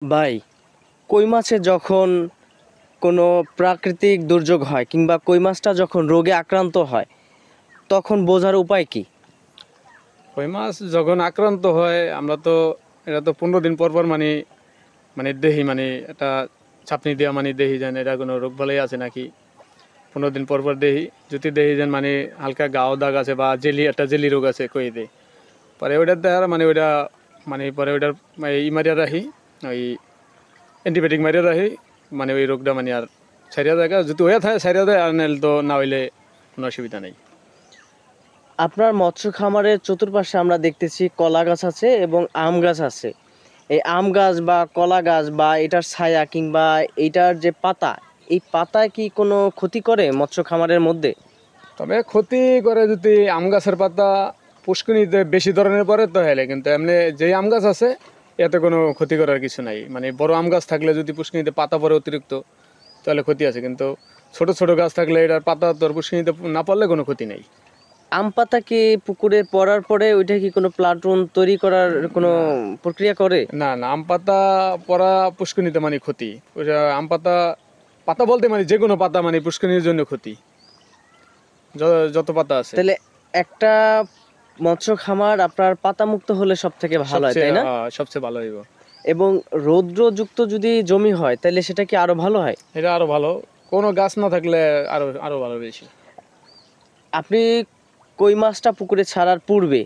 ভাই, কই মাছে যখন কোনো প্রাকৃতিক দুর্যোগ হয় কিংবা কই মাছটা যখন রোগে আক্রান্ত হয় তখন বোঝার উপায় কি? কই মাছ যখন আক্রান্ত হয় আমরা তো এটা তো 15 দিন পর পর মানে মানে দেহি মানে এটা ছাপনি দেওয়া মানে দেহি যেন এটা কোনো রোগ বালাই আছে নাকি 15 দিন পর পর দেহি যদি দেহি যেন মানে হালকা গাও দাগ আছে বা একটা জেলি রোগ আছে কই দে পরে ওইটার দ্বারা মানে ওইটা মানে পরে ওইটার মারিয়া রাখি ওই অ্যান্টিবায়োটিক মারিয়া রাখি মানে ওই রোগটা মানে আর সারিয়া দেখা যদি হয়ে থাকে সারিয়া দেয় আর নাহলে তো না হইলে কোনো অসুবিধা নেই। আপনার মৎস্য খামারের চতুর্পাশে আমরা দেখতেছি কলা গাছ আছে এবং আম গাছ আছে। এই আম গাছ বা কলা গাছ বা এটার ছায়া কিংবা এইটার যে পাতা, এই পাতায় কি কোনো ক্ষতি করে মৎস্য খামারের মধ্যে? তবে ক্ষতি করে যদি আম গাছের পাতা পুষ্কিনিতে বেশি ধরনের পরে তো হেলে, কিন্তু এমনি যে আম গাছ আছে এতে কোনো ক্ষতি করার কিছু নাই। মানে বড় আম গাছ থাকলে যদি পুষ্কিনিতে পাতা পড়ে অতিরিক্ত তাহলে ক্ষতি আছে, কিন্তু ছোট ছোট গাছ থাকলে এটার পাতা তোর পুষ্কিনিতে না পড়লে কোনো ক্ষতি নেই। আম পাতা কি পুকুরে পড়ার পরে ওইটা কি কোনো প্লান্টন তৈরি করার কোনো না প্রক্রিয়া করে? না না, আম পাতা পড়া পুষ্কিনিতে মানে ক্ষতি। ওইটা আম পাতা পাতা বলতে মানে যে কোনো পাতা মানে পুষ্কিনির জন্য ক্ষতি, যত পাতা আছে। তাহলে একটা মৎস্য খামার আপনার পাতামুক্ত হলে সব থেকে ভালো হয়, সবচেয়ে তাই না? সবচেয়ে ভালো হইব। এবং রৌদ্রযুক্ত যদি জমি হয় তাহলে সেটা কি আরো ভালো হয়? এটা আরো ভালো, কোনো গাছ না থাকলে আরো আরো ভালো বেশি। আপনি কই মাছটা পুকুরে ছাড়ার পূর্বে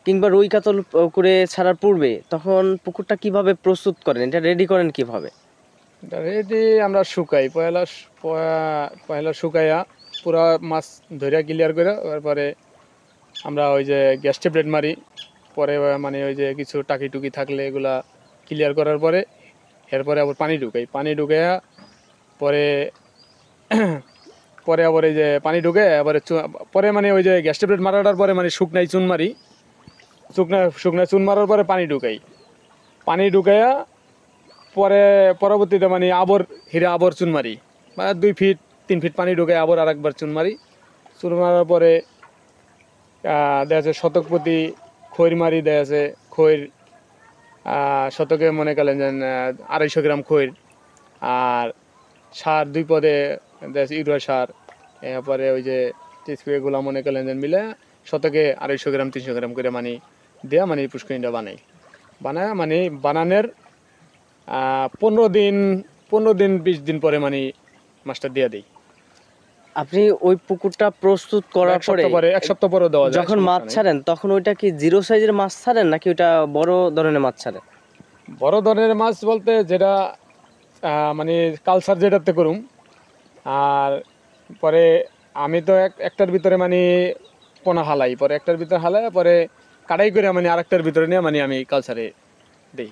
কিংবা রুই কাতল পুকুরে ছাড়ার পূর্বে তখন পুকুরটা কিভাবে প্রস্তুত করেন, এটা রেডি করেন কিভাবে? রেডি আমরা শুকাই পয়লা শুকাইয়া পুরা মাছ ধরিয়া ক্লিয়ার করে তারপরে আমরা ওই যে গ্যাস ট্যাবলেট মারি। পরে মানে ওই যে কিছু টাকি টুকি থাকলে এগুলা ক্লিয়ার করার পরে এরপরে আবার পানি ঢুকাইয়া পরে পরে আবার এই যে পানি ঢুকে আবার পরে মানে ওই যে গ্যাস ট্যাবলেট মারাটার পরে মানে শুকনাই চুন মারি। শুকনায় চুন মারার পরে পানি ঢুকাইয়া পরে পরবর্তীতে মানে আবর চুন মারি, বা 2 ফিট 3 ফিট পানি ঢুকে আবার আর একবার চুন মারি। চুন মারার পরে দেখা যাচ্ছে শতক প্রতি খৈর মারি, দেখা যাচ্ছে খৈর শতকে মনে করেন যে 250 গ্রাম খৈর, আর সার 2 পদে দেখা যাচ্ছে ইউরিয়া সার, এরপরে ওই যে স্প্রেগুলো মনে করেন যে মিলে শতকে 250 গ্রাম 300 গ্রাম করে মানে দেওয়া মানে পুষ্করিণীটা বানায় মানে বানানোর 15 দিন 20 দিন পরে মানে মাছটা দিয়ে দিই। আপনি ওই পুকুরটা প্রস্তুত করার পরে এক সপ্তাহ পরে দেওয়া যায়, যখন মাছ সমস্যা নেই। ছাড়েন তখন ওইটা কি জিরো সাইজের মাছ ছাড়েন নাকি ওইটা বড় ধরনের মাছ ছাড়েন? বড় ধরনের মাছ বলতে যেটা মানে কালচার যেটাতে করুম, আর পরে আমি তো একটার ভিতরে মানে পোনা হালাই, পরে একটার ভিতরে হালাই পরে কাটাই করে মানে আরেকটার ভিতরে নিয়ে মানে আমি কালচারে দিই।